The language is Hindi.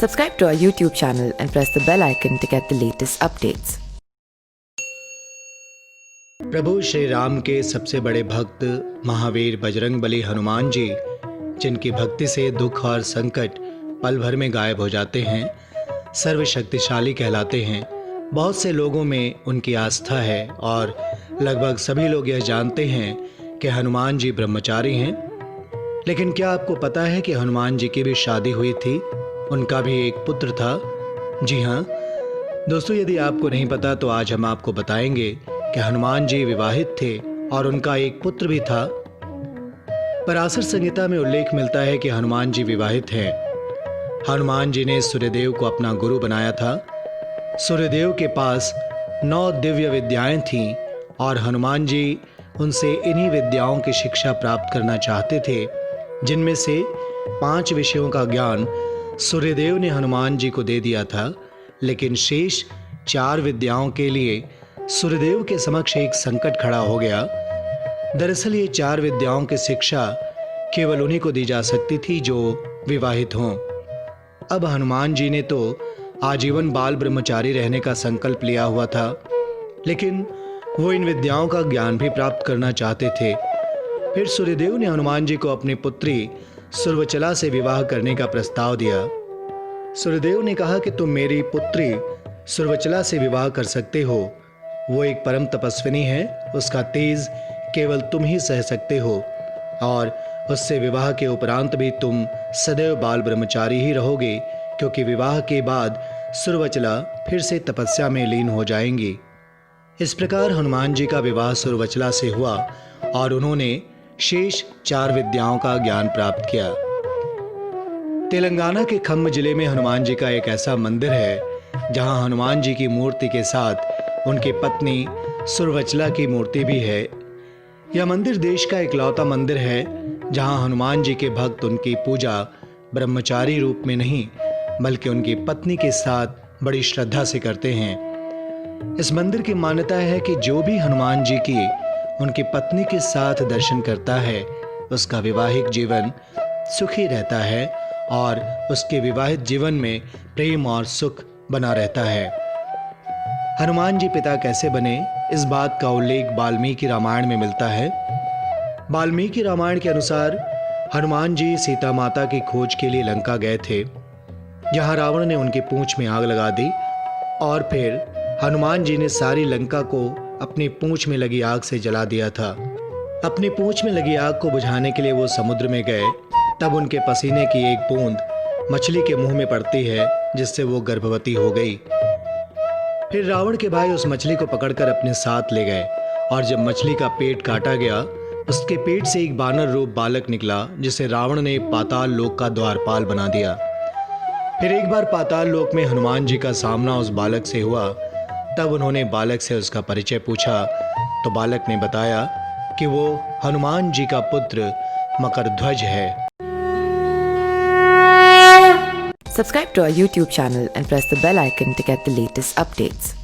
Subscribe to our YouTube channel and press the bell icon to get the latest updates. प्रभु श्री राम के सबसे बड़े भक्त महावीर बजरंगबली हनुमान जी, जिनकी भक्ति से दुख और संकट पल भर में गायब हो जाते हैं, सर्वशक्तिशाली कहलाते हैं। बहुत से लोगों में उनकी आस्था है और लगभग सभी लोग यह जानते हैं कि हनुमान जी ब्रह्मचारी हैं। लेकिन क्या आपको पता है कि हनुमान जी की भी शादी हुई थी? उनका भी एक पुत्र था। जी हाँ दोस्तों, यदि आपको नहीं पता तो आज हम आपको बताएंगे कि हनुमान जी विवाहित थे और उनका एक पुत्र भी था। पराशर संहिता में उल्लेख मिलता है कि हनुमान जी विवाहित हैं। हनुमान जी ने सूर्यदेव को अपना गुरु बनाया था। सूर्यदेव के पास 9 दिव्य विद्याएं थीं और हनुमान जी उनसे इन्हीं विद्याओं की शिक्षा प्राप्त करना चाहते थे, जिनमें से 5 विषयों का ज्ञान सूर्यदेव ने हनुमान जी को दे दिया था। लेकिन शेष 4 विद्याओं के लिए सूर्यदेव के समक्ष एक संकट खड़ा हो गया। दरअसल ये 4 विद्याओं की शिक्षा केवल उन्हीं को दी जा सकती थी जो विवाहित हों। अब हनुमान जी ने तो आजीवन बाल ब्रह्मचारी रहने का संकल्प लिया हुआ था, लेकिन वो इन विद्याओं का ज्ञान भी प्राप्त करना चाहते थे। फिर सूर्यदेव ने हनुमान जी को अपनी पुत्री सुरवचला से विवाह करने का प्रस्ताव दिया। सूर्यदेव ने कहा कि तुम मेरी पुत्री सुरवचला से विवाह कर सकते हो। वो एक परम तपस्विनी है, उसका तेज केवल तुम ही सह सकते हो और उससे विवाह के उपरांत भी तुम सदैव बाल ब्रह्मचारी ही रहोगे, क्योंकि विवाह के बाद सुरवचला फिर से तपस्या में लीन हो जाएंगी। इस प्रकार हनुमान जी का विवाह सुरवचला से हुआ और उन्होंने शेष 4 विद्याओं का ज्ञान प्राप्त किया। तेलंगाना के खम्म जिले में हनुमान जी का एक ऐसा मंदिर है जहां हनुमान जी की मूर्ति के साथ उनकी पत्नी सुरवचला की मूर्ति भी है। यह मंदिर देश का इकलौता मंदिर है जहां हनुमान जी के भक्त उनकी पूजा ब्रह्मचारी रूप में नहीं बल्कि उनकी पत्नी के साथ बड़ी श्रद्धा से करते हैं। इस मंदिर की मान्यता है कि जो भी हनुमान जी की उनकी पत्नी के साथ दर्शन करता है उसका वैवाहिक जीवन सुखी रहता है और उसके विवाहित जीवन में प्रेम और सुख बना रहता है। हनुमान जी पिता कैसे बने, इस बात का उल्लेख वाल्मीकि रामायण में मिलता है। वाल्मीकि रामायण के अनुसार हनुमान जी सीता माता की खोज के लिए लंका गए थे, जहां रावण ने उनकी पूंछ में आग लगा दी और फिर हनुमान जी ने सारी लंका को अपनी पूंछ में लगी आग से जला दिया था। अपनी पूंछ में लगी आग को बुझाने के लिए वो समुद्र में गए। तब उनके पसीने की एक बूंद मछली के मुंह में पड़ती है, जिससे वो गर्भवती हो गई। फिर रावण के भाई उस मछली को पकड़कर अपने साथ ले गए और जब मछली का पेट काटा गया, उसके पेट से एक बानर रूप बालक निकला, जिसे रावण ने पाताल लोक का द्वारपाल बना दिया। फिर एक बार पाताल लोक में हनुमान जी का सामना उस बालक से हुआ। तब उन्होंने बालक से उसका परिचय पूछा तो बालक ने बताया कि वो हनुमान जी का पुत्र मकरध्वज है। Subscribe to our YouTube channel and press the bell icon to get the latest updates.